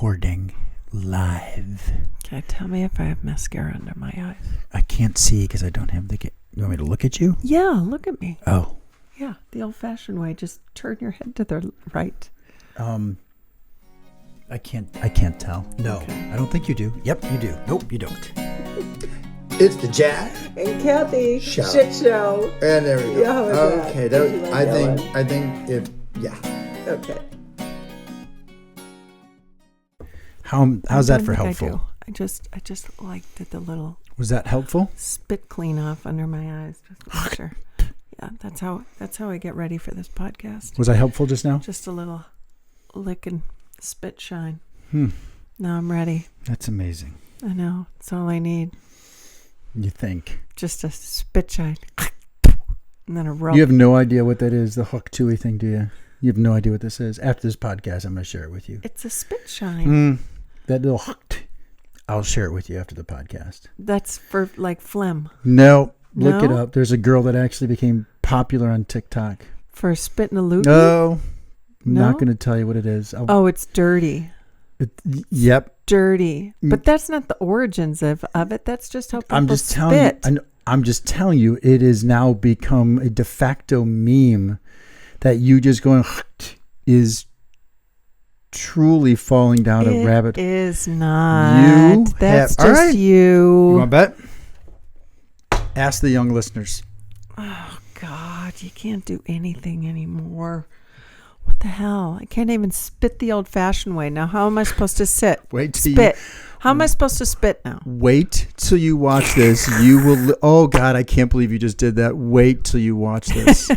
recording live. Okay, tell me if I have mascara under my eyes. I can't see because I don't have the... You want me to look at you? Yeah, look at me. Oh. Yeah, the old-fashioned way. Just turn your head to the right. I can't tell. No, okay. I don't think you do. Yep, you do. Nope, you don't. It's the Jack and Cathy show. Shit Show. And there we go. Yeah, okay, that, I think if Okay. How's that for helpful? I just liked that the little... Was that helpful? Spit clean off under my eyes. Just to make sure. Yeah, that's how I get ready for this podcast. Was I helpful just now? Just a little lick and spit shine. Now I'm ready. That's amazing. I know. It's all I need. You think? Just a spit shine. And then a rub. You have no idea what that is, the hook Tuah thing, do you? You have no idea what this is. After this podcast, I'm going to share it with you. It's a spit shine. That little hook. I'll share it with you after the podcast. That's for like phlegm. No. Look it up. There's a girl that actually became popular on TikTok. For spitting a loogie? No. I'm not going to tell you what it is. It's dirty. Yep. Dirty. But that's not the origins of it. That's just how people spit. I'm just telling you, it has now become a de facto meme that you just going is truly falling down a rabbit. It is not. That's just right. you. You want to bet? Ask the young listeners. Oh, God. You can't do anything anymore. What the hell? I can't even spit the old-fashioned way. Now, how am I supposed to sit? Spit. How am I supposed to spit now? Wait till you watch this. You will... Oh, God, I can't believe you just did that. Wait till you watch this.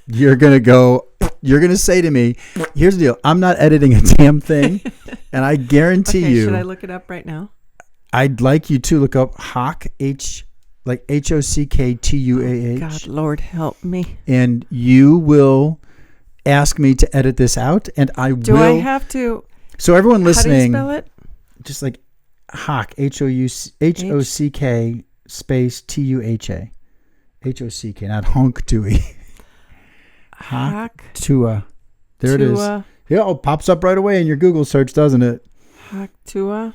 You're going to go... You're going to say to me, here's the deal. I'm not editing a damn thing. And I guarantee you... Should I look it up right now? I'd like you to look up Hock, like HOCKTUAH. Oh, God, Lord, help me. And you will ask me to edit this out, and I will. Do I have to? So everyone listening, how do you spell it? Just like Hock, HOCK space TUHA. HOCK, not honk Tuah. Hock Tuah. There Tuah. It is. Yeah, it pops up right away in your Google search, doesn't it? Hock Tuah.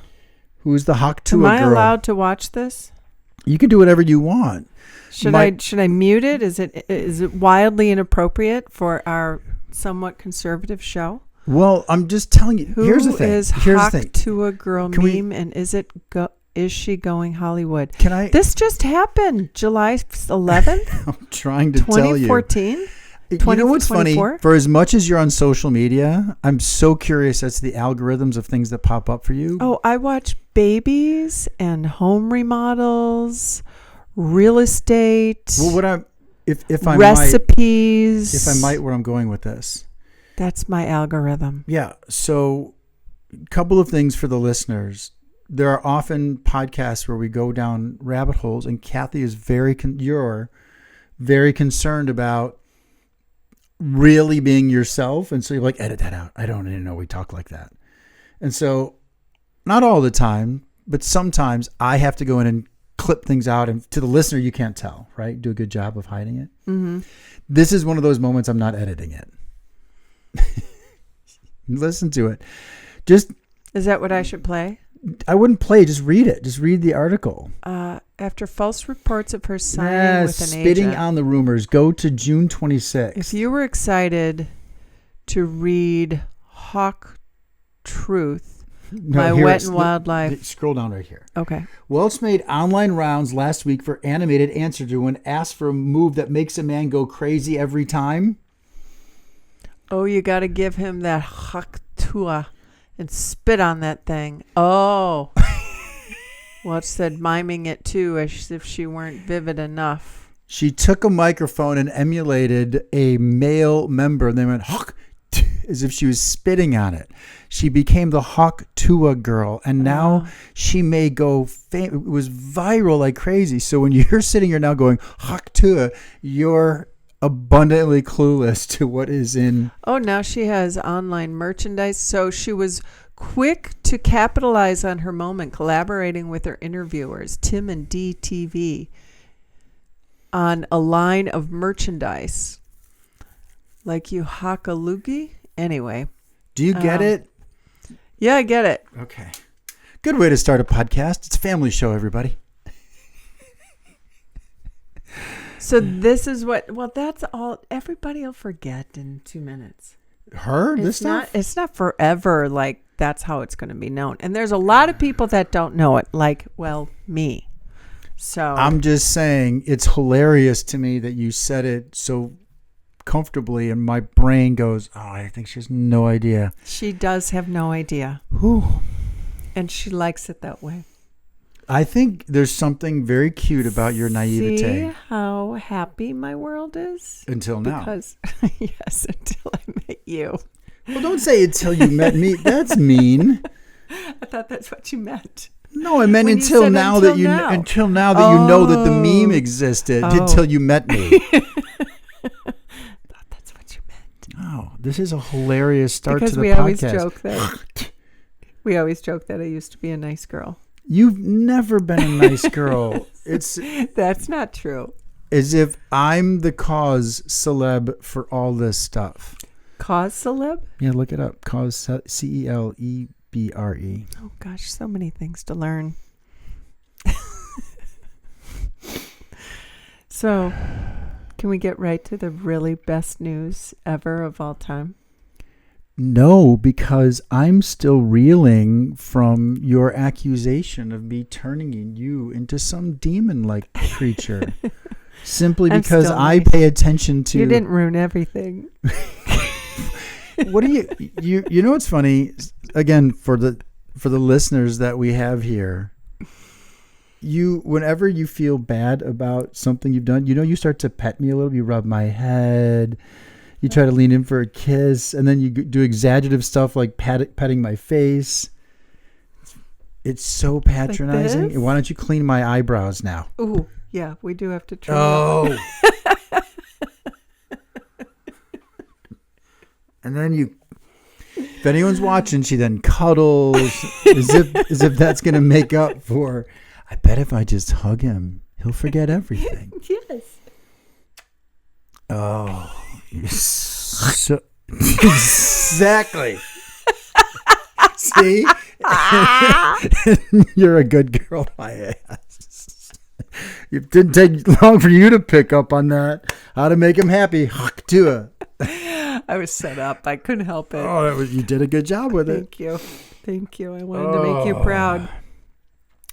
Who's the Hock Tuah girl? Am I allowed to watch this? You can do whatever you want. Should I mute it? Is it wildly inappropriate for our somewhat conservative show? Well, I'm just telling you. Here's the thing. Who is Hock Tuah girl meme, and is she going Hollywood? This just happened, July 11th. I'm trying to tell you. 2014. You know what's funny? For as much as you're on social media, I'm so curious as to the algorithms of things that pop up for you. Oh, I watch babies and home remodels, real estate. Well, if I recipes. might, where I'm going with this. That's my algorithm. Yeah. So, a couple of things for the listeners. There are often podcasts where we go down rabbit holes, and Cathy is you're very concerned about really being yourself, and so you're like, edit that out. I don't even know we talk like that. And so, not all the time, but sometimes I have to go in and clip things out, and to the listener, you can't tell, right? Do a good job of hiding it. Mm-hmm. This is one of those moments I'm not editing it. Listen to it. Is that what I should play? I wouldn't play. Just read it. Just read the article. After false reports of her signing with an spitting agent. on the rumors. Go to June 26th. If you were excited to read Hawk Truth, My Wet and Wild Life. Scroll down right here. Okay. Welch made online rounds last week for animated answer to when asked for a move that makes a man go crazy every time. Oh, you got to give him that Hawk Tuah and spit on that thing. Oh. Welch said miming it too, as if she weren't vivid enough. She took a microphone and emulated a male member, and they went, Hawk, as if she was spitting on it. She became the Hawk Tuah girl, and now she may go it was viral like crazy. So when you're sitting here now going, Hawk Tuah, you're abundantly clueless to what is in. Oh, now she has online merchandise. So she was quick to capitalize on her moment, collaborating with her interviewers, Tim and DTV, on a line of merchandise. Like you Hakalugi? Anyway. Do you get it? Yeah, I get it. Okay. Good way to start a podcast. It's a family show, everybody. So this is that's all. Everybody will forget in 2 minutes. This stuff? It's not forever. Like, that's how it's going to be known. And there's a lot of people that don't know it. Like, well, me. So I'm just saying, it's hilarious to me that you said it so comfortably, and my brain goes, oh, I think she has no idea. she does have no idea. Whew. And she likes it that way. I think there's something very cute about your naivete. See how happy my world is? Until now. Because, yes, until I met you. Well, don't say until you met me. That's mean. I thought that's what you meant. No, I meant When you until said now until that you now. until now that you know that the meme existed until you met me. Thought that's what you meant. Oh, this is a hilarious start Because to the we podcast. always joke that I used to be a nice girl. You've never been a nice girl. It's That's not true. as if I'm the cause celeb for all this stuff. Cause celeb? Yeah, look it up. Cause CELEBRE. Oh gosh, so many things to learn. So, can we get right to the really best news ever of all time? No, because I'm still reeling from your accusation of me turning you into some demon-like creature. Simply I'm because still I nice. pay attention to. You didn't ruin everything. What do you know what's funny? Again, for the listeners that we have here, whenever you feel bad about something you've done, you start to pet me a little. You rub my head. You try to lean in for a kiss, and then you do exaggerative stuff like petting my face. It's so patronizing. this? Why don't you clean my eyebrows now? Ooh, yeah, we do have to trim. Oh. And then if anyone's watching, she then cuddles as if that's going to make up for, I bet if I just hug him, he'll forget everything. Yes. Oh, so exactly. See, you're a good girl, my ass. It didn't take long for you to pick up on that. How to make him happy, Tuah. I was set up. I couldn't help it. Oh, you did a good job with it. Thank you. I wanted to make you proud.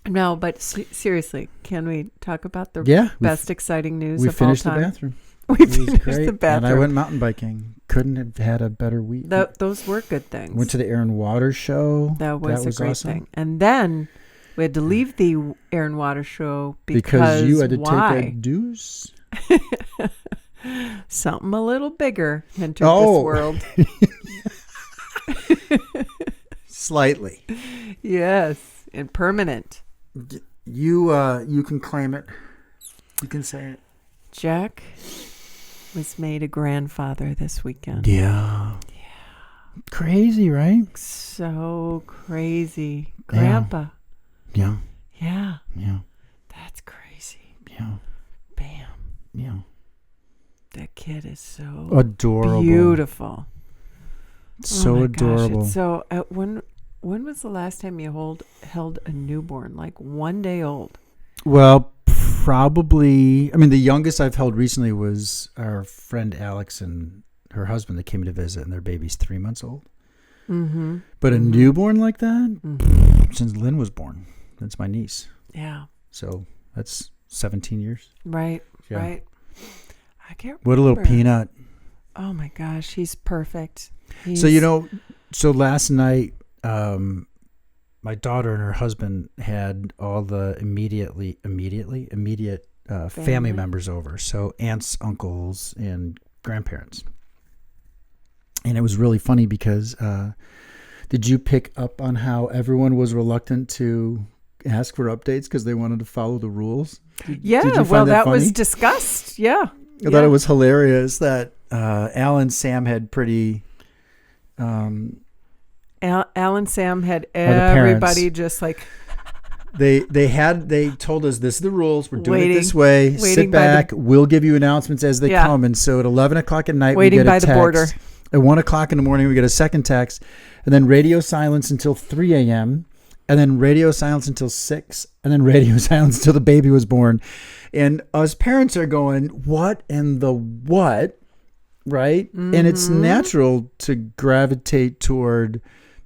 No, but seriously, can we talk about the best exciting news of all time? We finished the bathroom. We finished the bathroom. And I went mountain biking. Couldn't have had a better week. Those were good things. Went to the Air and Water show. That was a great awesome. thing. And then we had to leave the Air and Water show because you had to take a deuce. Something a little bigger entered this world. Slightly. Yes, and permanent. You can claim it. You can say it. Jack was made a grandfather this weekend. Yeah. Crazy, right? So crazy. Grandpa. Yeah. Yeah. Yeah. That's crazy. Yeah. Bam. Yeah. That kid is so adorable. Beautiful. So adorable. Gosh, so when was the last time you held a newborn, like 1 day old? Well, probably. I mean, the youngest I've held recently was our friend Alex and her husband that came to visit, and their baby's 3 months old. Mm-hmm. But a newborn like that, since Lynn was born. That's my niece. Yeah. So that's 17 years. Right. Yeah. Right. I can't remember. What a little peanut. Oh my gosh, he's perfect. So last night, my daughter and her husband had all the immediate family members over. So aunts, uncles, and grandparents. And it was really funny because did you pick up on how everyone was reluctant to ask for updates because they wanted to follow the rules? Did you find that funny? Was discussed. Yeah. I thought it was hilarious that Al and Sam had pretty... Al and Sam had everybody just like... They told us this is the rules. We're doing it this way. Sit back. We'll give you announcements as they come. And so at 11 o'clock at night, we get a text. Waiting by the border. At 1 o'clock in the morning, we get a second text, and then radio silence until 3 a.m., and then radio silence until 6, and then radio silence until the baby was born. And us parents are going, what in the what? Right? Mm-hmm. And it's natural to gravitate toward,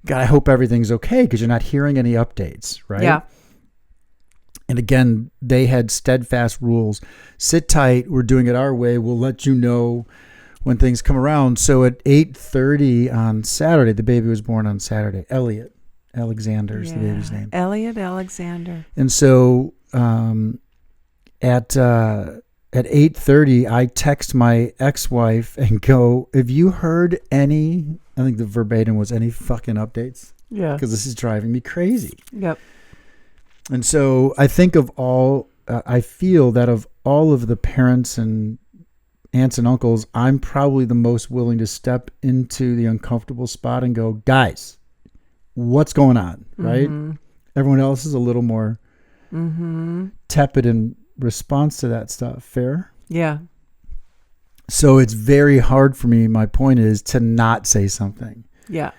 God, I hope everything's okay, because you're not hearing any updates, right? Yeah. And again, they had steadfast rules. Sit tight. We're doing it our way. We'll let you know when things come around. So at 8:30 on Saturday, the baby was born on Saturday. Elliot Alexander is the baby's name. Elliot Alexander. And so at 8:30, I text my ex-wife and go, have you heard any, I think the verbatim was, any fucking updates? Yeah. Because this is driving me crazy. Yep. And so I think I feel that of all of the parents and aunts and uncles, I'm probably the most willing to step into the uncomfortable spot and go, guys, what's going on, right? Mm-hmm. Everyone else is a little more tepid in response to that stuff. Fair? Yeah. So it's very hard for me, my point is, to not say something. Yeah.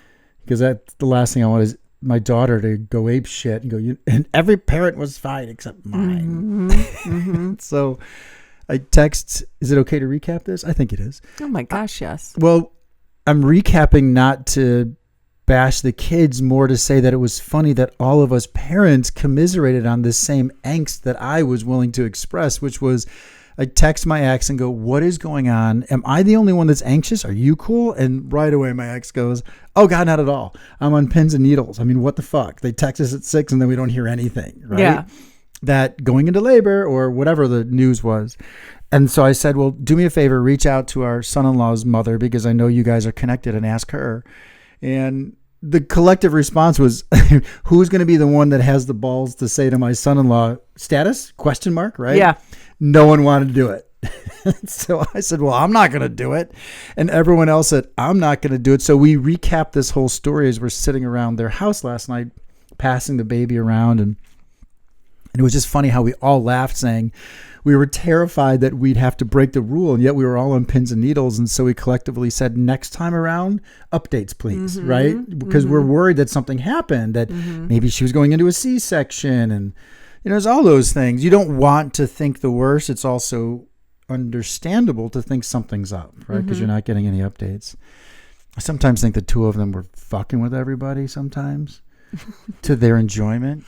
Because that's the last thing I want is my daughter to go ape shit and go, and every parent was fine except mine. Mm-hmm. So I text, is it okay to recap this? I think it is. Oh my gosh, yes. Well, I'm recapping not to bash the kids, more to say that it was funny that all of us parents commiserated on this same angst that I was willing to express, which was I text my ex and go, what is going on? Am I the only one that's anxious? Are you cool? And right away my ex goes, oh God, not at all. I'm on pins and needles. I mean, what the fuck? They text us at 6 and then we don't hear anything, right? Yeah. That going into labor or whatever the news was. And so I said, well, do me a favor, reach out to our son-in-law's mother, because I know you guys are connected, and ask her. And the collective response was, who's going to be the one that has the balls to say to my son-in-law, status? Question mark, right? Yeah. No one wanted to do it. So I said, well, I'm not going to do it. And everyone else said, I'm not going to do it. So we recapped this whole story as we're sitting around their house last night, passing the baby around. And it was just funny how we all laughed, saying we were terrified that we'd have to break the rule, and yet we were all on pins and needles. And so we collectively said, next time around, updates, please, right? Because we're worried that something happened, that maybe she was going into a C-section, and there's all those things. You don't want to think the worst. It's also understandable to think something's up, right? Because you're not getting any updates. I sometimes think the two of them were fucking with everybody sometimes to their enjoyment.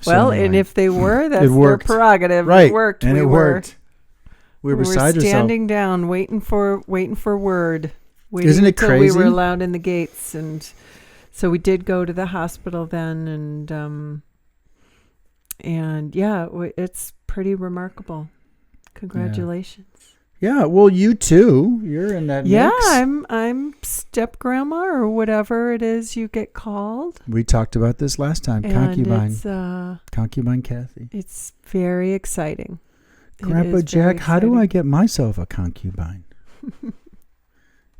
Well, and if they were, that's their prerogative. Right. It worked. And it worked. We were beside ourselves. Standing down, waiting for word. Isn't it crazy? We were allowed in the gates, and so we did go to the hospital then, and yeah, it's pretty remarkable. Congratulations. Yeah, well, you too. You're in that mix. I'm step grandma or whatever it is you get called. We talked about this last time. And concubine. It's, concubine Cathy. It's very exciting. Grandpa Jack, how do I get myself a concubine?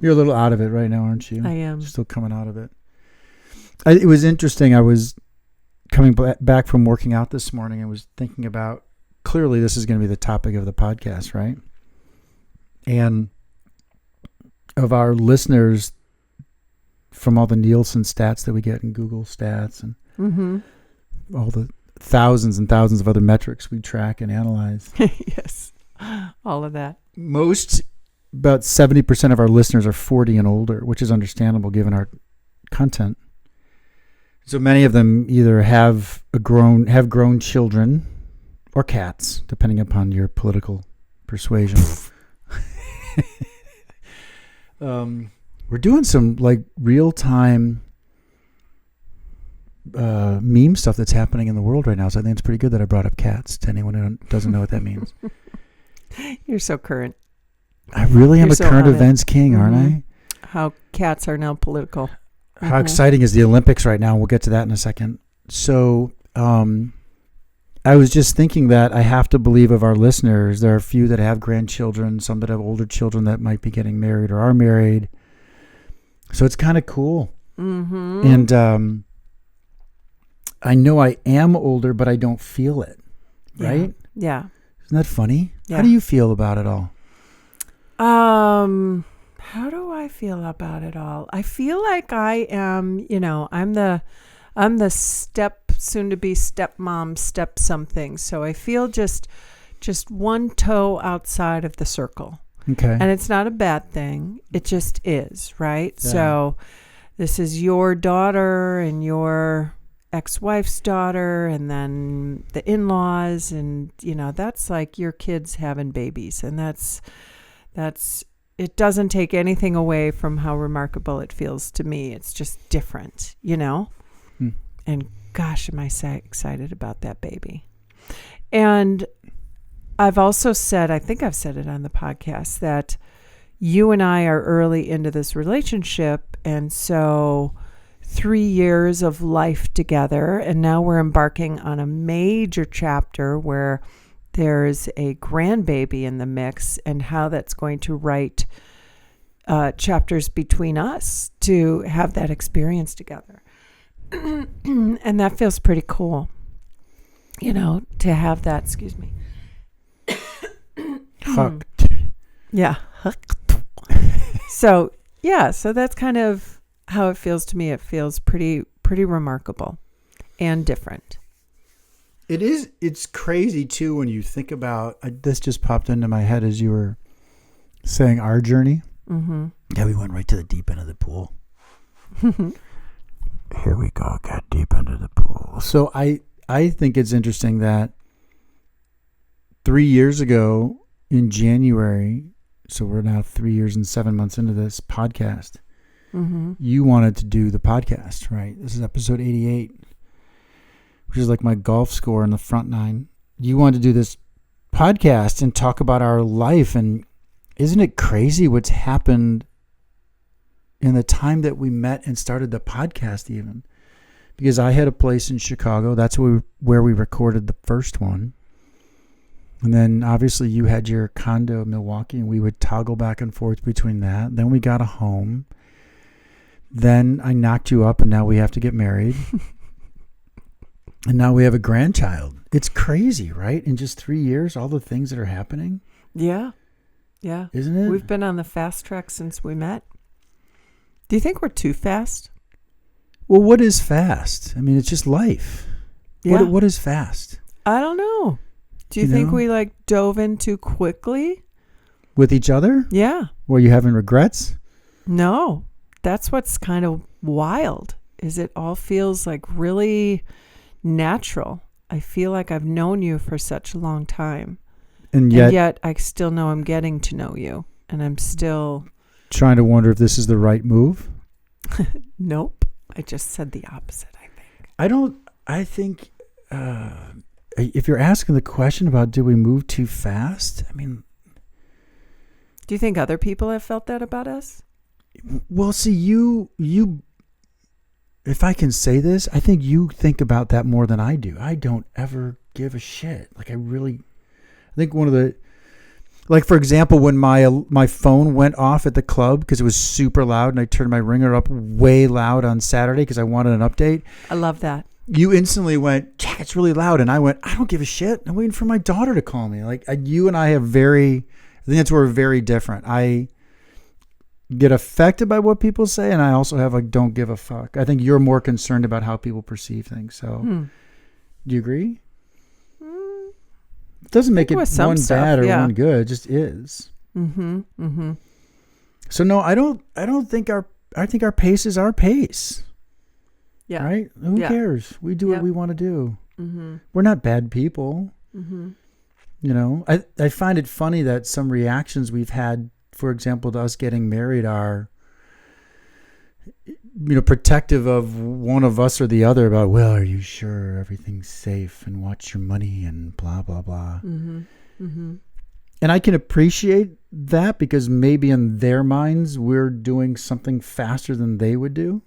You're a little out of it right now, aren't you? I am. You're still coming out of it. It was interesting. I was coming back from working out this morning and was thinking about, clearly this is going to be the topic of the podcast, right? And of our listeners, from all the Nielsen stats that we get in Google Stats and all the thousands and thousands of other metrics we track and analyze. Yes, all of that. About 70% of our listeners are 40 and older, which is understandable given our content. So many of them either have grown children or cats, depending upon your political persuasion. We're doing some like real time meme stuff that's happening in the world right now. So I think it's pretty good that I brought up cats to anyone who doesn't know what that means. You're so current. I really am a current events king, aren't I? How cats are now political. How exciting is the Olympics right now? We'll get to that in a second. So I was just thinking that I have to believe of our listeners, there are a few that have grandchildren, some that have older children that might be getting married or are married. So it's kind of cool. And I know I am older, but I don't feel it. Right? Yeah. Isn't that funny? Yeah. How do you feel about it all? How do I feel about it all? I feel like I am, I'm the soon to be stepmom, step something. So I feel just one toe outside of the circle. Okay. And it's not a bad thing. It just is, right? Yeah. So this is your daughter and your ex-wife's daughter, and then the in-laws, and that's like your kids having babies, and that's it doesn't take anything away from how remarkable it feels to me. It's just different, And gosh, am I excited about that baby. And I've also said, I think I've said it on the podcast, that you and I are early into this relationship, and so 3 years of life together, and now we're embarking on a major chapter where there's a grandbaby in the mix, and how that's going to write chapters between us to have that experience together. And that feels pretty cool, to have that, excuse me. Hooked. Yeah. So that's kind of how it feels to me. It feels pretty remarkable and different. It is. It's crazy too when you think about. This just popped into my head as you were saying our journey. Mm-hmm. Yeah, we went right to the deep end of the pool. Here we go, got deep into the pool. So I think it's interesting that 3 years ago in January, so we're now 3 years and 7 months into this podcast, you wanted to do the podcast, right? This is episode 88, which is like my golf score in the front nine. You wanted to do this podcast and talk about our life, and isn't it crazy what's happened in the time that we met and started the podcast even? Because I had a place in Chicago. That's where we recorded the first one. And then obviously you had your condo in Milwaukee, and we would toggle back and forth between that. Then we got a home. Then I knocked you up, and now we have to get married. And now we have a grandchild. It's crazy, right? In just 3 years, all the things that are happening. Yeah. Yeah. Isn't it? We've been on the fast track since we met. Do you think we're too fast? Well, what is fast? I mean, it's just life. Yeah. What is fast? I don't know. Do you think we dove in too quickly? With each other? Yeah. Were you having regrets? No. That's what's kind of wild, is it all feels like really natural. I feel like I've known you for such a long time. And yet I still know I'm getting to know you, and I'm still trying to wonder if this is the right move. Nope. I just said the opposite, I think. I think if you're asking the question about did we move too fast, I mean, do you think other people have felt that about us? Well, see, you, if I can say this, I think you think about that more than I do. I don't ever give a shit. I think one of the, for example, when my phone went off at the club because it was super loud, and I turned my ringer up way loud on Saturday because I wanted an update. I love that. You instantly went, Jack, it's really loud. And I went, I don't give a shit. I'm waiting for my daughter to call me. You and I have I think that's where we're very different. I get affected by what people say, and I also have don't give a fuck. I think you're more concerned about how people perceive things. So do you agree? It doesn't make it one bad or one good. It just is. So no, I think our pace is our pace. Yeah. Right? Who cares? We do what we want to do. We're not bad people. I find it funny that some reactions we've had, for example, to us getting married are, protective of one of us or the other about, well, are you sure everything's safe, and watch your money and blah, blah, blah. And I can appreciate that because maybe in their minds, we're doing something faster than they would do.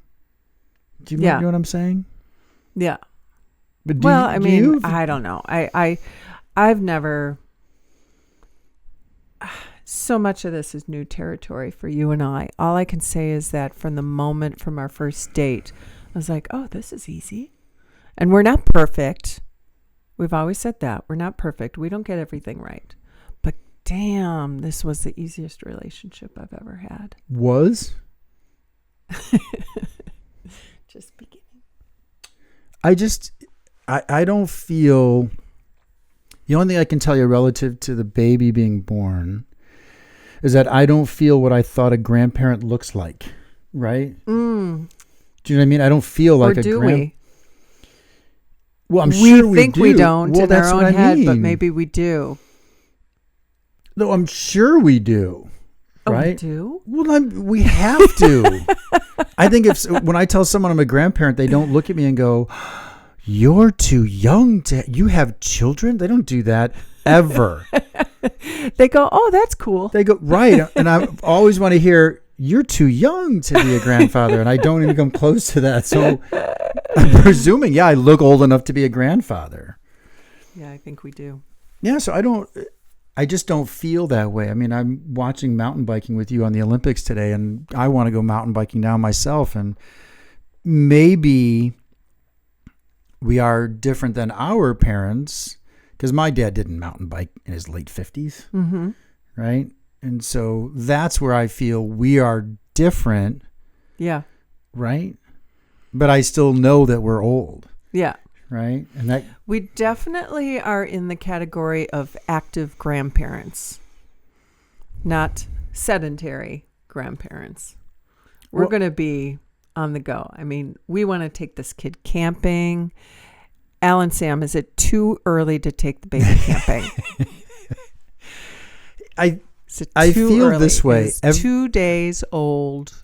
Do you know what I'm saying? Yeah. But I don't know. I've never, so much of this is new territory for you and I. All I can say is that from our first date, I was like, oh, this is easy. And we're not perfect. We've always said that. We're not perfect. We don't get everything right. But damn, this was the easiest relationship I've ever had. Was? Just beginning. I don't feel, the only thing I can tell you relative to the baby being born is that I don't feel what I thought a grandparent looks like, right? Mm. Do you know what I mean? I don't feel like Or do we? Well, I'm sure we think do. we don't Well, in that's our what own I head, but mean. maybe we do. No, I'm sure we do. Oh, we Right? do? Well, we have to. I think when I tell someone I'm a grandparent, they don't look at me and go, "You're too young you have children." They don't do that ever. They go, "Oh, that's cool." They go, right. And I always want to hear, "You're too young to be a grandfather." And I don't even come close to that. So I'm presuming, I look old enough to be a grandfather. Yeah, I think we do. Yeah. So I just don't feel that way. I mean, I'm watching mountain biking with you on the Olympics today, and I want to go mountain biking now myself. And maybe we are different than our parents, because my dad didn't mountain bike in his late 50s, Mm-hmm. right? And so that's where I feel we are different, Yeah. right? But I still know that we're old, Yeah. right? And that, We definitely are in the category of active grandparents, not sedentary grandparents. We're Well- going to be on the go. I mean, we want to take this kid camping. Al and Sam, is it too early to take the baby camping? I Is it I too feel early? this way. It's 2 days old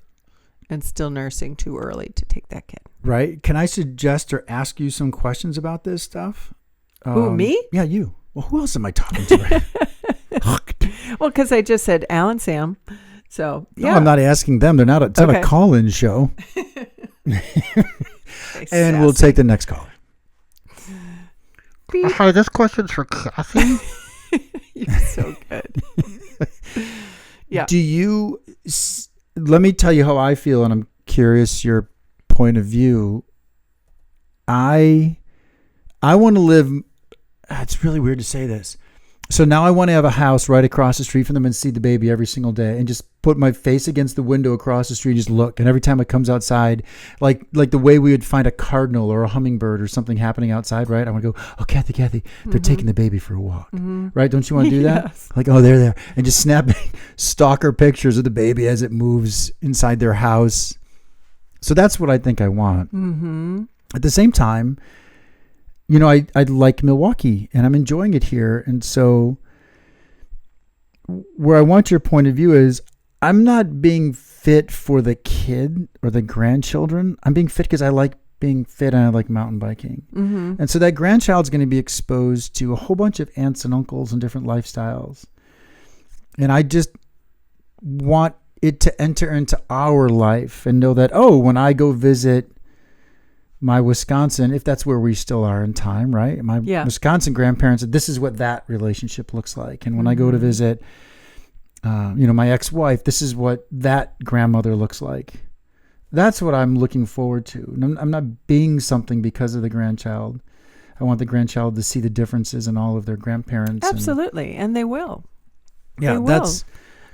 and still nursing, too early to take that kid. right? Can I suggest or ask you some questions about this stuff? Who, me? Yeah, you. Well, who else am I talking to? Well, because I just said Al and Sam. So, No, yeah. I'm not asking them. They're not. It's not a Okay. call-in show. Okay, And we'll sassy. take the next caller. Beep. Hi, this question's for Cathy. You're so good. Yeah. Do you? Let me tell you how I feel, and I'm curious your point of view. I want to live. It's really weird to say this. So now I want to have a house right across the street from them and see the baby every single day, and just put my face against the window across the street and just look. And every time it comes outside, like the way we would find a cardinal or a hummingbird or something happening outside, right? I want to go, "Oh, Cathy, they're taking the baby for a walk." Right? Don't you want to do that? Yes. Like, "Oh, they're there." And just snapping stalker pictures of the baby as it moves inside their house. So that's what I think I want. Mm-hmm. At the same time, you know, I like Milwaukee and I'm enjoying it here. And so where I want your point of view is, I'm not being fit for the kid or the grandchildren. I'm being fit because I like being fit and I like mountain biking. Mm-hmm. And so that grandchild's going to be exposed to a whole bunch of aunts and uncles and different lifestyles. And I just want it to enter into our life and know that, oh, when I go visit my Wisconsin, if that's where we still are in time, right? My Yeah. Wisconsin grandparents, this is what that relationship looks like. And when I go to visit, my ex-wife, this is what that grandmother looks like. That's what I'm looking forward to. And I'm not being something because of the grandchild. I want the grandchild to see the differences in all of their grandparents. Absolutely. And they will. Yeah, They will. that's...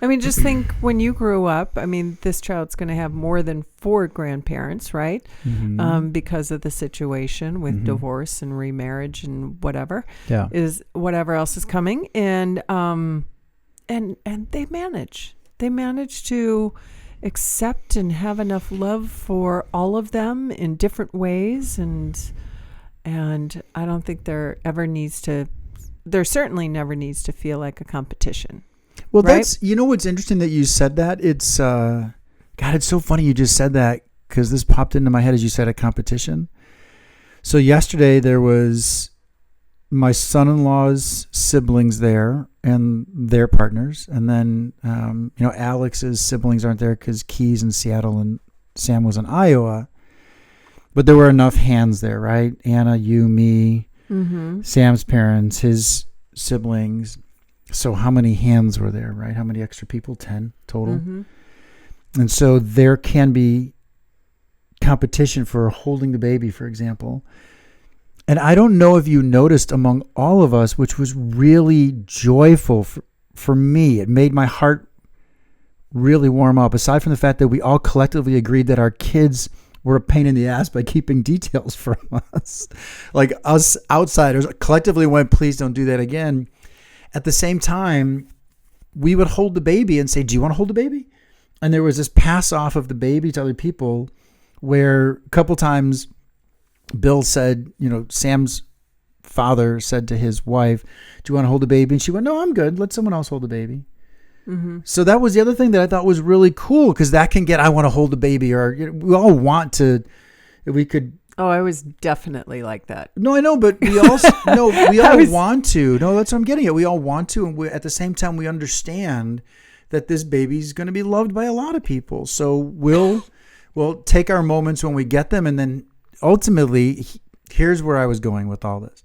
I mean, just think when you grew up, I mean, this child's going to have more than 4 grandparents, right? Mhm. Because of the situation with divorce and remarriage and whatever yeah. whatever else is coming. And they manage. They manage to accept and have enough love for all of them in different ways. And I don't think there certainly never needs to feel like a competition. Well, Right? that's, what's interesting that you said that. It's, God, it's so funny you just said that, because this popped into my head as you said a competition. So yesterday there was my son-in-law's siblings there and their partners. And then, Alex's siblings aren't there because Key's in Seattle and Sam was in Iowa. But there were enough hands there, right? Anna, you, me, Sam's parents, his siblings. So how many hands were there, right? How many extra people? 10 total. And so there can be competition for holding the baby, for example. And I don't know if you noticed among all of us, which was really joyful for me, it made my heart really warm up. Aside from the fact that we all collectively agreed that our kids were a pain in the ass by keeping details from us. Like us outsiders collectively went, please don't do that again. At the same time, we would hold the baby and say, do you want to hold the baby? And there was this pass off of the baby to other people where a couple times Bill said, Sam's father said to his wife, do you want to hold the baby? And she went, no, I'm good. Let someone else hold the baby. Mm-hmm. So that was the other thing that I thought was really cool, because that can get, I want to hold the baby, or we all want to, if we could. Oh, I was definitely like that. No, I know, but we also, we all want to. No, that's what I'm getting at. We all want to. And at the same time, we understand that this baby's going to be loved by a lot of people. So we'll take our moments when we get them. And then ultimately, here's where I was going with all this.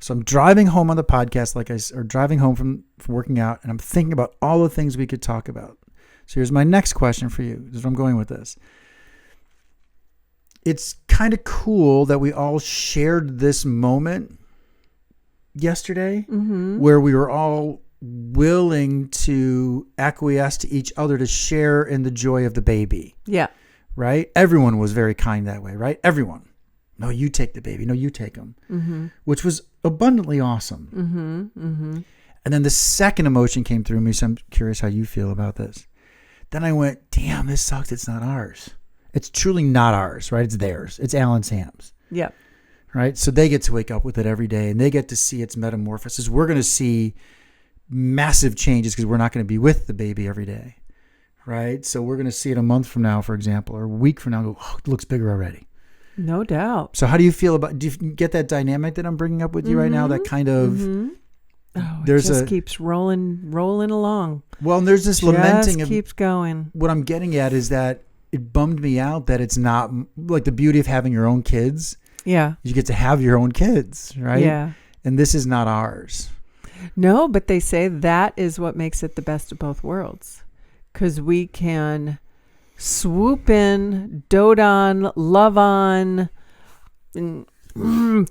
So I'm driving home on the podcast, or driving home from working out, and I'm thinking about all the things we could talk about. So here's my next question for you. This is where I'm going with this. It's kind of cool that we all shared this moment yesterday, where we were all willing to acquiesce to each other to share in the joy of the baby. Yeah. Right? Everyone was very kind that way, right? Everyone. No, you take the baby. No, you take him. Which was abundantly awesome. And then the second emotion came through me, so I'm curious how you feel about this. Then I went, damn, this sucks. It's not ours. It's truly not ours, right? It's theirs. It's Al and Sam's. Yeah. Right? So they get to wake up with it every day, and they get to see its metamorphosis. We're going to see massive changes because we're not going to be with the baby every day. Right? So we're going to see it a month from now, for example, or a week from now, and go, oh, it looks bigger already. No doubt. So how do you feel do you get that dynamic that I'm bringing up with you right now? That kind of, it just keeps rolling along. Well, and there's this lamenting of, keeps going. What I'm getting at is that it bummed me out that it's not like the beauty of having your own kids. Yeah. You get to have your own kids, right? Yeah. And this is not ours. No, but they say that is what makes it the best of both worlds. Because we can swoop in, dote on, love on, and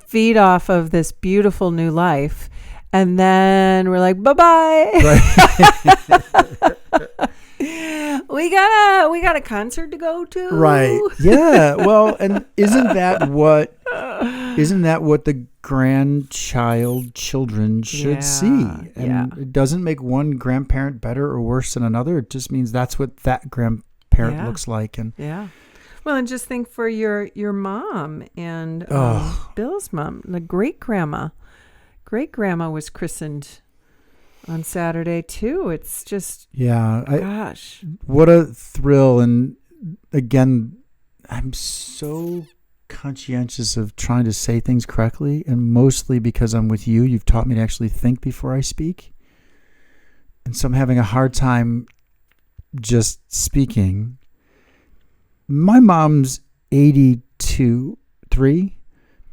feed off of this beautiful new life. And then we're like, bye-bye. Right. We got a concert to go to. Right. Yeah. Well, and isn't that what the grandchild children should see? And it doesn't make one grandparent better or worse than another. It just means that's what that grandparent looks like. And well, and just think for your mom and Bill's mom, the great grandma was christened on Saturday too. It's just gosh, what a thrill. And again, I'm so conscientious of trying to say things correctly, and mostly because I'm with you. You've taught me to actually think before I speak, and so I'm having a hard time just speaking. My mom's 82, 3.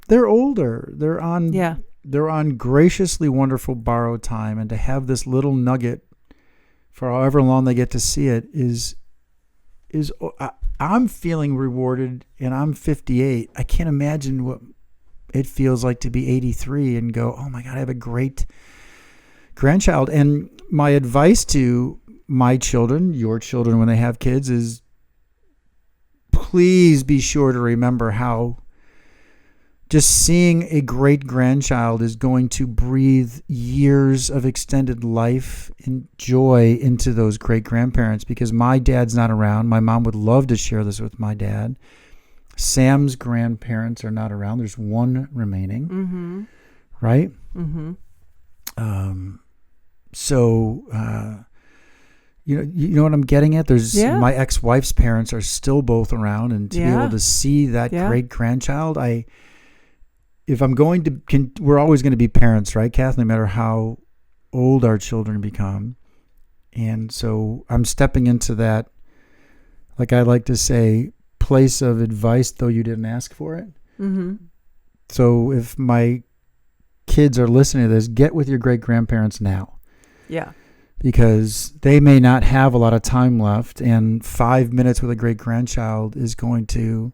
They're older. They're on graciously wonderful borrowed time, and to have this little nugget for however long they get to see it is I'm feeling rewarded, and I'm 58. I can't imagine what it feels like to be 83 and go, oh my God, I have a great grandchild. And my advice to my children, your children, when they have kids, is please be sure to remember how just seeing a great grandchild is going to breathe years of extended life and joy into those great grandparents, because my dad's not around. My mom would love to share this with my dad. Sam's grandparents are not around. There's one remaining, right? So, you know what I'm getting at? There's my ex-wife's parents are still both around, and to be able to see that great grandchild, if I'm going to, we're always going to be parents, right, Cathy, no matter how old our children become. And so I'm stepping into that, like I like to say, place of advice, though you didn't ask for it. So if my kids are listening to this, get with your great-grandparents now. Yeah. Because they may not have a lot of time left, and 5 minutes with a great-grandchild is going to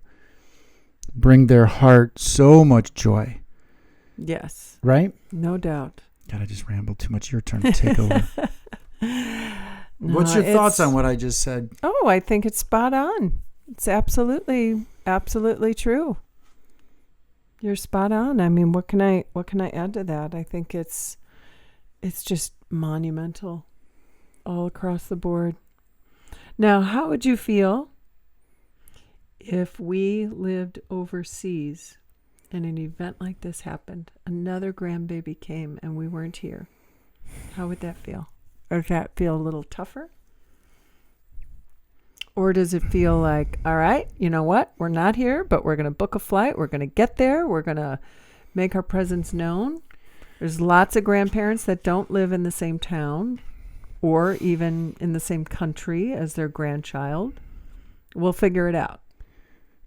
bring their heart so much joy. Yes. Right? No doubt. God, I just rambled too much. Your turn to take over. What's your thoughts on what I just said? Oh, I think it's spot on. It's absolutely true. You're spot on. I mean, what can I add to that? I think it's just monumental all across the board. Now, how would you feel if we lived overseas and an event like this happened? Another grandbaby came and we weren't here. How would that feel? Or does that feel a little tougher? Or does it feel like, all right, you know what? We're not here, but we're going to book a flight. We're going to get there. We're going to make our presence known. There's lots of grandparents that don't live in the same town or even in the same country as their grandchild. We'll figure it out.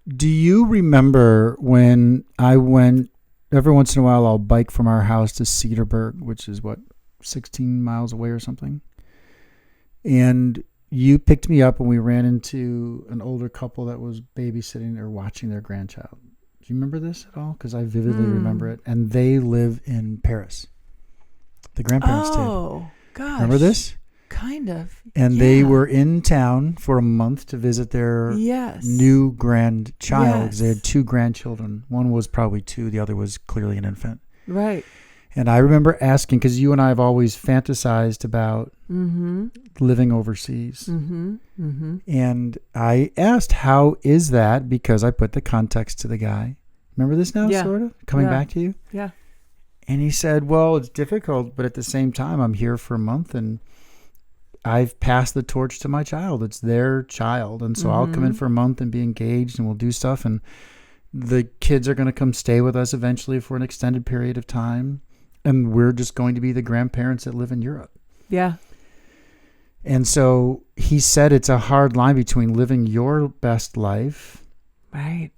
Do you remember when I went, every once in a while I'll bike from our house to Cedarburg, which is 16 miles away or something? And you picked me up and we ran into an older couple that was babysitting or watching their grandchild. Do you remember this at all? Because I vividly remember it. And they live in Paris. The grandparents did. Oh, gosh. Remember this? Kind of. And they were in town for a month to visit their new grandchild. They had 2 grandchildren. One was probably 2. The other was clearly an infant. Right. And I remember asking, because you and I have always fantasized about living overseas. And I asked, how is that? Because I put the context to the guy. Remember this now, sort of? Coming back to you? Yeah. And he said, well, it's difficult, but at the same time, I'm here for a month and I've passed the torch to my child. It's their child. And so I'll come in for a month and be engaged and we'll do stuff. And the kids are going to come stay with us eventually for an extended period of time. And we're just going to be the grandparents that live in Europe. Yeah. And so he said it's a hard line between living your best life. Right.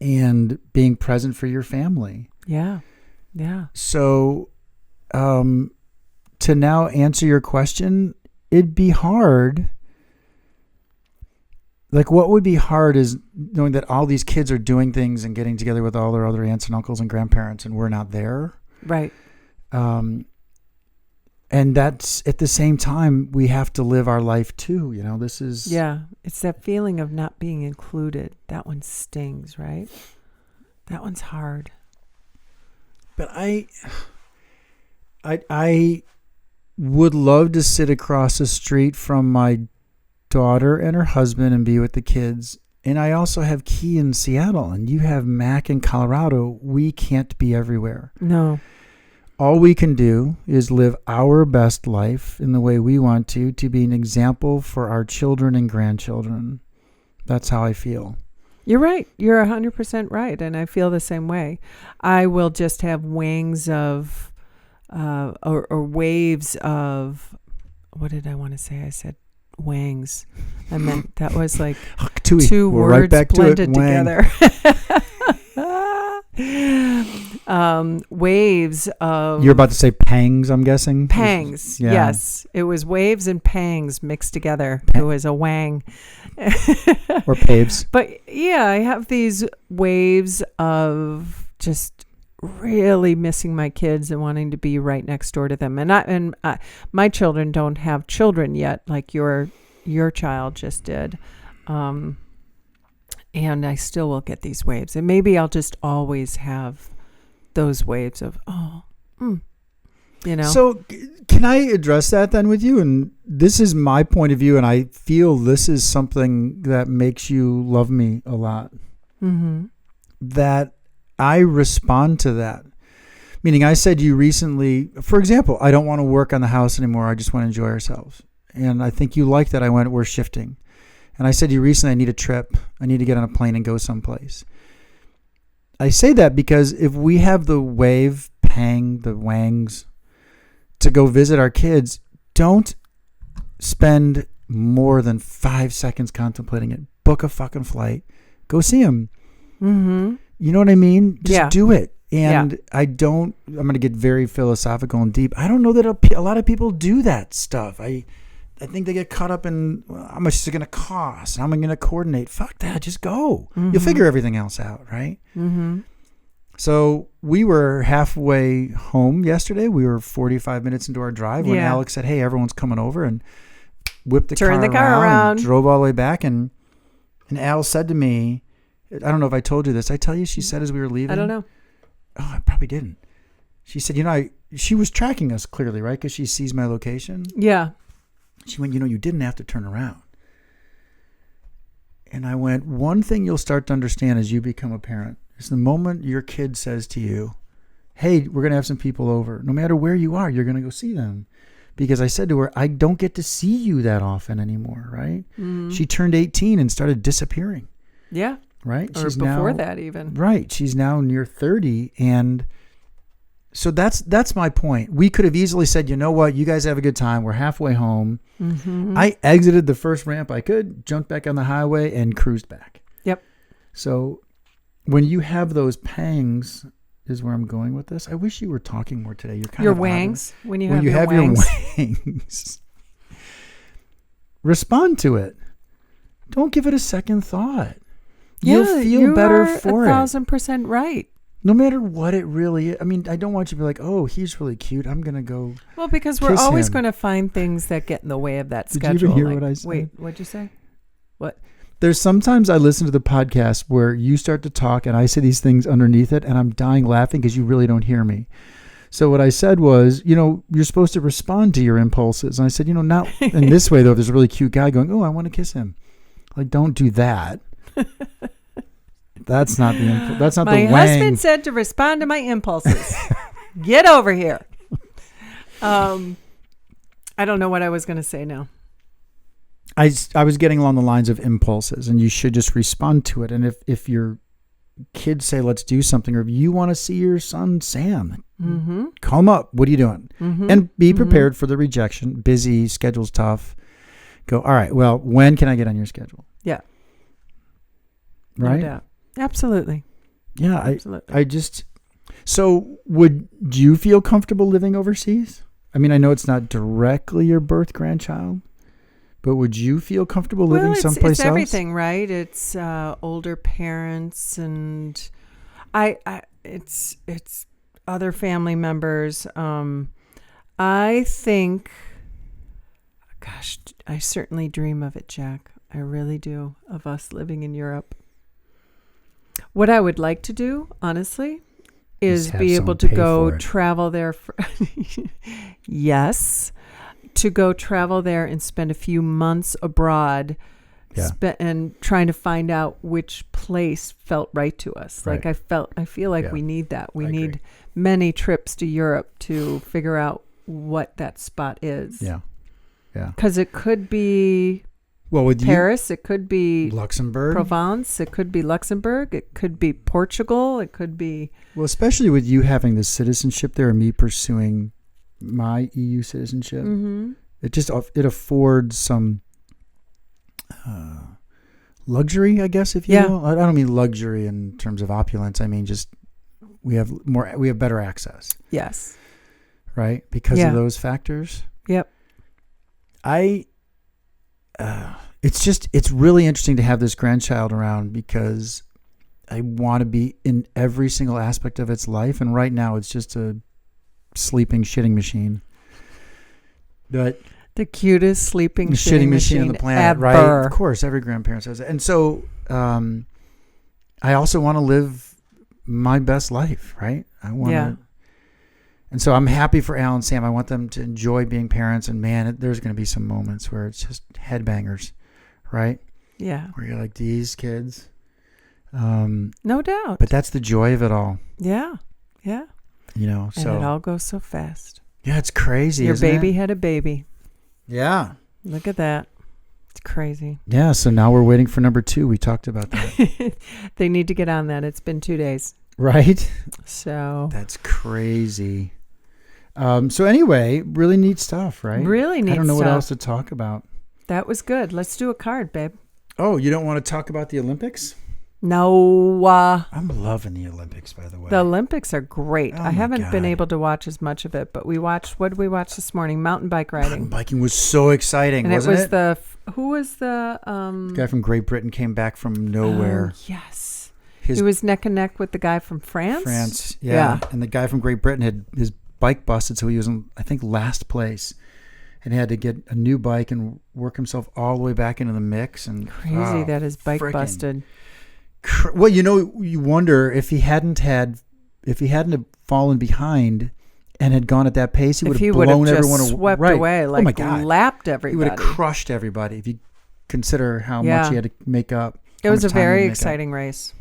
And being present for your family. Yeah. Yeah. So to now answer your question, it'd be hard. Like, what would be hard is knowing that all these kids are doing things and getting together with all their other aunts and uncles and grandparents, and we're not there. Right. And that's at the same time, we have to live our life too. You know, this is. Yeah. It's that feeling of not being included. That one stings, right? That one's hard. But I would love to sit across the street from my daughter and her husband and be with the kids. And I also have Key in Seattle and you have Mac in Colorado. We can't be everywhere. No. All we can do is live our best life in the way we want to be an example for our children and grandchildren. That's how I feel. You're right. You're 100% right. And I feel the same way. I will just have wings of, or waves of, what did I want to say? I said wangs. I meant that was like two words right back blended to it, together. Waves of... You're about to say pangs, I'm guessing? Pangs, yeah. Yes. It was waves and pangs mixed together. It was a wang. Or paves. But yeah, I have these waves of just really missing my kids and wanting to be right next door to them. And my children don't have children yet, like your child just did. And I still will get these waves. And maybe I'll just always have those waves of, you know. So can I address that then with you? And this is my point of view, and I feel this is something that makes you love me a lot. Mm-hmm. That I respond to that. Meaning I said to you recently, for example, I don't want to work on the house anymore. I just want to enjoy ourselves. And I think you like that. I went, we're shifting. And I said to you recently, I need a trip. I need to get on a plane and go someplace. I say that because if we have the wave, pang, the wangs to go visit our kids, don't spend more than 5 seconds contemplating it. Book a fucking flight. Go see them. Mm-hmm. You know what I mean? Just do it. And I'm going to get very philosophical and deep. I don't know that a lot of people do that stuff. I think they get caught up in, well, how much is it going to cost? How am I going to coordinate? Fuck that. Just go. Mm-hmm. You'll figure everything else out, right? Mm-hmm. So we were halfway home yesterday. We were 45 minutes into our drive when Yeah. Alex said, "Hey, everyone's coming over," and whipped the Turned car the car around. and drove all the way back. And Al said to me, I don't know if I told you this. Did I tell you she said as we were leaving? I don't know. Oh, I probably didn't. She said, she was tracking us clearly, right? Because she sees my location. Yeah. She went, you didn't have to turn around. And I went, one thing you'll start to understand as you become a parent is the moment your kid says to you, "Hey, we're going to have some people over." No matter where you are, you're going to go see them. Because I said to her, I don't get to see you that often anymore, right? Mm-hmm. She turned 18 and started disappearing, Yeah. right? Or before that even. Right. She's now near 30. And so that's my point. We could have easily said, you know what? You guys have a good time. We're halfway home. Mm-hmm. I exited the first ramp I could, jumped back on the highway, and cruised back. Yep. So when you have those pangs, is where I'm going with this. I wish you were talking more today. You're kind Your of wangs. When you when have you your have wangs. your wangs, respond to it. Don't give it a second thought. You'll feel you better are for it. 1,000% right. No matter what it really is. I mean, I don't want you to be like, "Oh, he's really cute. I'm going to go." Well, because we're Kiss always him. going to find things that get in the way of that Did you schedule. even hear what I said? Wait, what'd you say? What? There's sometimes I listen to the podcast where you start to talk and I say these things underneath it and I'm dying laughing because you really don't hear me. So what I said was, you're supposed to respond to your impulses. And I said, not in this way, though. If there's a really cute guy going, "Oh, I want to kiss him." Like, don't do that. That's not the impulse. That's not My the wang. husband said to respond to my impulses. Get over here. I don't know what I was going to say now. I was getting along the lines of impulses, and you should just respond to it. And if your kids say, "Let's do something," or if you want to see your son Sam, Mm-hmm. call him up. What are you doing? Mm-hmm. And be prepared for the rejection. Busy, schedule's tough. Go, all right, well, when can I get on your schedule? Yeah. Right? No doubt. Absolutely. Yeah. Absolutely. So would you feel comfortable living overseas? I mean, I know it's not directly your birth grandchild, but would you feel comfortable living someplace it's else? everything, right? It's older parents and it's other family members. I think, gosh, I certainly dream of it, Jack. I really do, of us living in Europe. What I would like to do, honestly, is Just have be able someone to pay go for it. travel there. Yes, to go travel there and spend a few months abroad, Yeah. and trying to find out which place felt right to us. Right. Like I feel like Yeah. we need that. We I need agree. many trips to Europe to figure out what that spot is. Yeah. Yeah. Because it could be Well, with Paris, it could be you, Luxembourg. Provence, it could be Luxembourg, it could be Portugal, it could be... Well, especially with you having the citizenship there and me pursuing my EU citizenship, Mm-hmm. it affords some luxury, I guess, if you Yeah. will. I don't mean luxury in terms of opulence. I mean just we have better access, Yes. right? Because Yeah. of those factors. Yep. It's really interesting to have this grandchild around because I want to be in every single aspect of its life, and right now it's just a sleeping shitting machine. But The cutest sleeping shitting machine on the planet, ever. right? Of course, every grandparent says that. And so I also want to live my best life, right? I want Yeah. to. And so I'm happy for Al and Sam. I want them to enjoy being parents. And man, there's going to be some moments where it's just headbangers, right? Yeah. Where you're like, these kids. No doubt. But that's the joy of it all, Yeah. Yeah. And so it all goes so fast. yeah, it's crazy. Your isn't baby it? had a baby. Yeah. Look at that. It's crazy. Yeah. So now we're waiting for number 2. We talked about that. They need to get on that. It's been 2 days. Right? So That's crazy. So anyway, really neat stuff, right? really neat I don't know what stuff. else to talk about. That was good. Let's do a card, babe. Oh, you don't want to talk about the Olympics? No. I'm loving the Olympics, by the way. The Olympics are great. Oh I my haven't been God. able to watch as much of it, but we watched, what did we watch this morning? Mountain bike riding. Biking was so exciting, And wasn't it was who was the The guy from Great Britain came back from nowhere. Oh, yes. He was neck and neck with the guy from France. France, yeah. And the guy from Great Britain had his bike busted, so he was in, I think, last place. And he had to get a new bike and work himself all the way back into the mix. And crazy that his bike busted. Well, you wonder if he hadn't have fallen behind and had gone at that pace, he would have blown everyone swept right. away, like oh my God. Lapped everybody. He would have crushed everybody if you consider how much he had to make up. It was a very exciting race.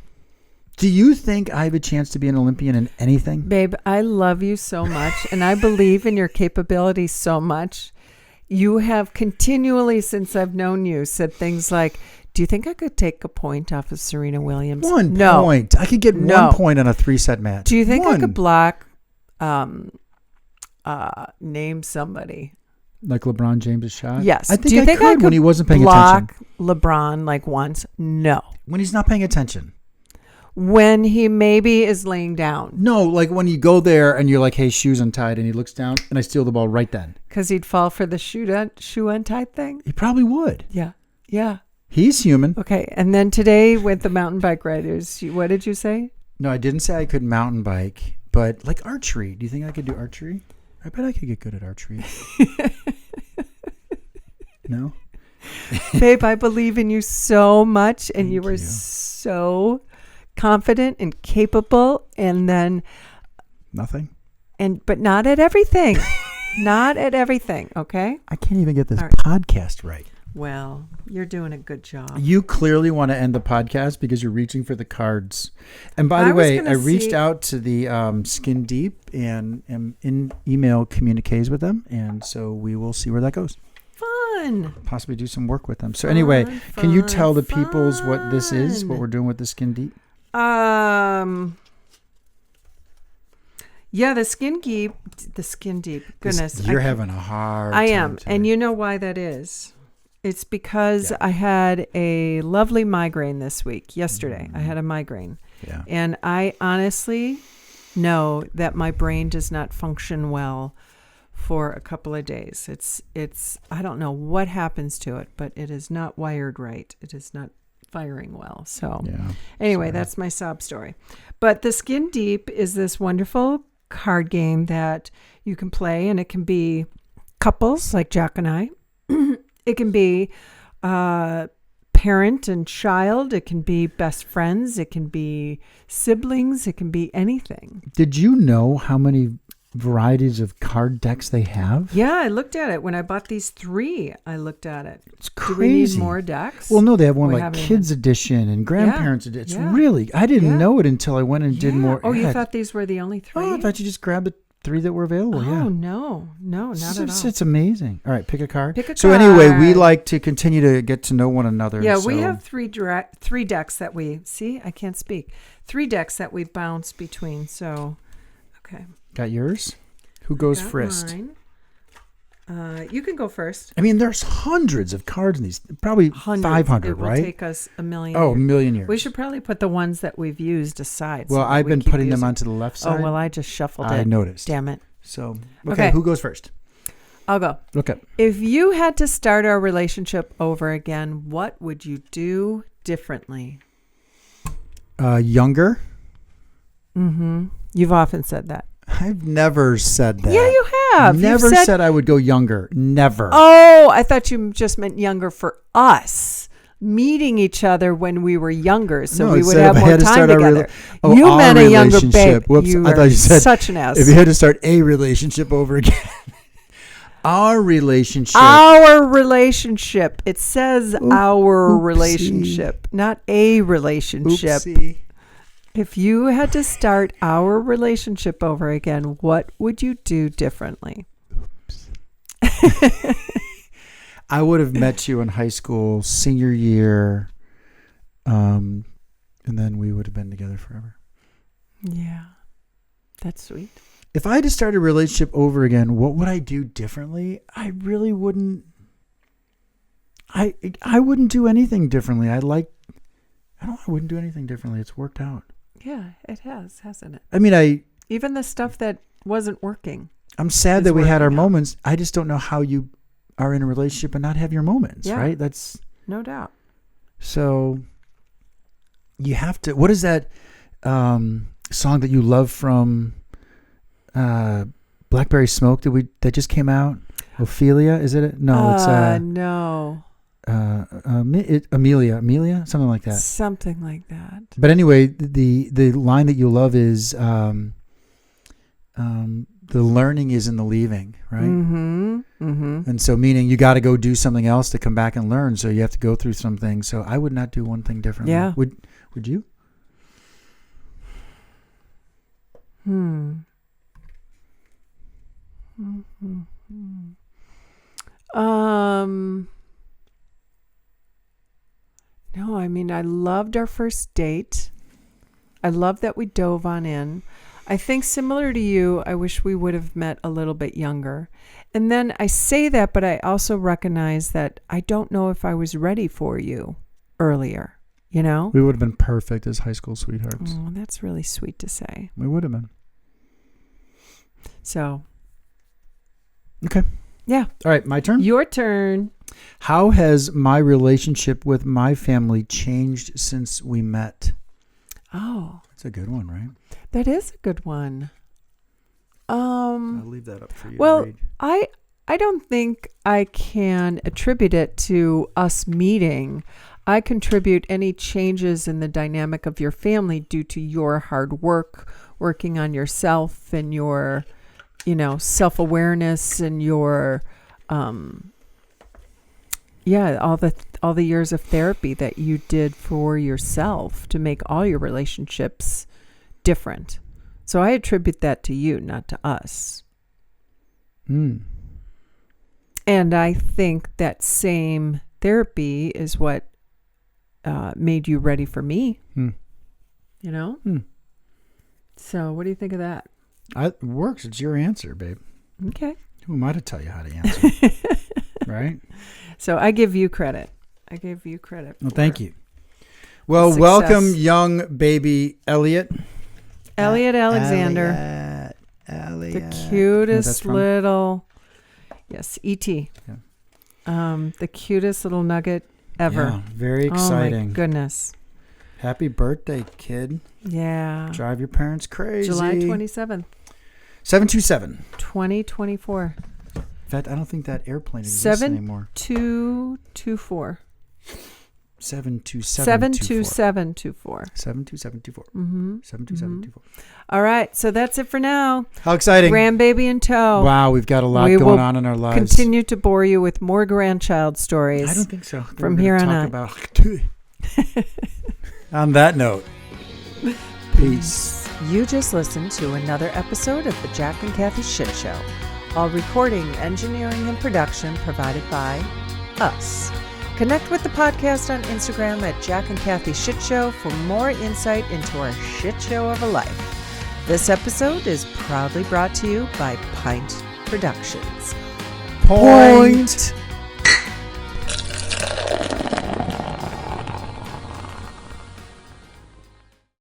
Do you think I have a chance to be an Olympian in anything? Babe, I love you so much, and I believe in your capabilities so much. You have continually, since I've known you, said things like, do you think I could take a point off of Serena Williams? 1 point. I could get 1 point on a 3-set match. Do you think I could block, name somebody? Like LeBron James' shot? Yes. I think I could when he wasn't paying block attention. LeBron like once? No. When he's not paying attention. When he maybe is laying down. No, like when you go there and you're like, hey, shoes untied, and he looks down and I steal the ball right then. Because he'd fall for the shoe untied thing? He probably would. Yeah. Yeah. He's human. Okay. And then today with the mountain bike riders, what did you say? No, I didn't say I could mountain bike, but like archery. Do you think I could do archery? I bet I could get good at archery. No? Babe, I believe in you so much, and you were so confident and capable, and then nothing. But not at everything. Not at everything, okay? I can't even get this podcast right. Well, you're doing a good job. You clearly want to end the podcast because you're reaching for the cards. And by the way, I reached out to the Skin Deep and am in email communiques with them. And so we will see where that goes. Fun. Possibly do some work with them. So anyway, can you tell the peoples what this is, what we're doing with the Skin Deep? Yeah, the Skin Deep. Goodness. You're having a hard I time am. today. And you know why that is. It's because I had a lovely migraine yesterday. I had a migraine. Yeah. And I honestly know that my brain does not function well for a couple of days. It's I don't know what happens to it, but it is not wired right. It is not firing well. So anyway, that's my sob story. But the Skin Deep is this wonderful card game that you can play, and it can be couples like Jack and I. It can be parent and child. It can be best friends. It can be siblings. It can be anything. Did you know how many varieties of card decks they have? Yeah, I looked at it. When I bought these 3, I looked at it. It's crazy. Do we need more decks? Well, no, they have one like Kids Edition and Grandparents Edition. It's really, I didn't know it until I went and did more. Oh, you thought these were the only 3? Oh, I thought you just grabbed the 3 that were available. Oh, no, not at all. It's amazing. All right, pick a card. So anyway, we like to continue to get to know one another. Yeah, we have 3 decks that we, see, I can't speak. 3 decks that we bounce between. So, okay. Got yours? Who goes first? Mine. You can go first. I mean, there's hundreds of cards in these. Probably 500, right? It will take us a million years. A million years. We should probably put the ones that we've used aside. Well, I've been putting them onto the left side. Oh, well, I just shuffled it. I noticed. Damn it. So, okay, who goes first? I'll go. Okay. If you had to start our relationship over again, what would you do differently? Younger. Mm-hmm. You've often said that. I've never said that. Yeah, you have. Never said I would go younger. Never. Oh, I thought you just meant younger for us. Meeting each other when we were younger, so we would have more time together. You meant a younger babe. Whoops, you I thought you said such an ass. If you had to start a relationship over again. Our relationship. It says our relationship, not a relationship. Oopsie. If you had to start our relationship over again, what would you do differently? Oops. I would have met you in high school, senior year, and then we would have been together forever. Yeah, that's sweet. If I had to start a relationship over again, what would I do differently? I really wouldn't. I wouldn't do anything differently. I wouldn't do anything differently. It's worked out. Yeah, it has, hasn't it? I mean, even the stuff that wasn't working. I'm sad that we had our moments. I just don't know how you are in a relationship and not have your moments, right? That's no doubt. So you have to. What is that song that you love from Blackberry Smoke that just came out? Ophelia, is it? No, it's no. Amelia, something like that. Something like that. But anyway, the line that you love is the learning is in the leaving, right? Mm-hmm. Mm-hmm. And so meaning you got to go do something else to come back and learn. So you have to go through some things. So I would not do one thing differently. Yeah. Would you? Mm-hmm. No, I mean, I loved our first date. I love that we dove on in. I think similar to you, I wish we would have met a little bit younger. And then I say that, but I also recognize that I don't know if I was ready for you earlier, you know? We would have been perfect as high school sweethearts. Oh, that's really sweet to say. We would have been. So. Okay. Yeah. All right, my turn. Your turn. How has my relationship with my family changed since we met? Oh. That's a good one, right? That is a good one. I'll leave that up for you well, to read. I don't think I can attribute it to us meeting. I contribute any changes in the dynamic of your family due to your hard work, working on yourself and your, self-awareness and your, all the years of therapy that you did for yourself to make all your relationships different. So I attribute that to you, not to us. And I think that same therapy is what made you ready for me. So what do you think of that? It works. It's your answer, babe. Okay. Who am I to tell you how to answer? Right? So I give you credit. Well, thank you. Well, success. welcome, young baby Elliot. Elliot Alexander. Elliot. The cutest from? little, yes, E.T. Yeah. The cutest little nugget ever. Yeah, very exciting. Oh my goodness. Happy birthday, kid. Yeah. Drive your parents crazy. July 27th, 727. 2024. In fact, I don't think that airplane exists anymore. 7224. 72724. 72724. 72724. Mm-hmm. 72724. All right, so that's it for now. How exciting. Grandbaby in tow. Wow, we've got a lot going on in our lives. Continue to bore you with more grandchild stories. I don't think so. From here on out. On that note, peace. You just listened to another episode of the Jack and Cathy Shit Show. All recording, engineering, and production provided by us. Connect with the podcast on Instagram at Jack and Cathy Shit Show for more insight into our shit show of a life. This episode is proudly brought to you by Pint Productions. Point.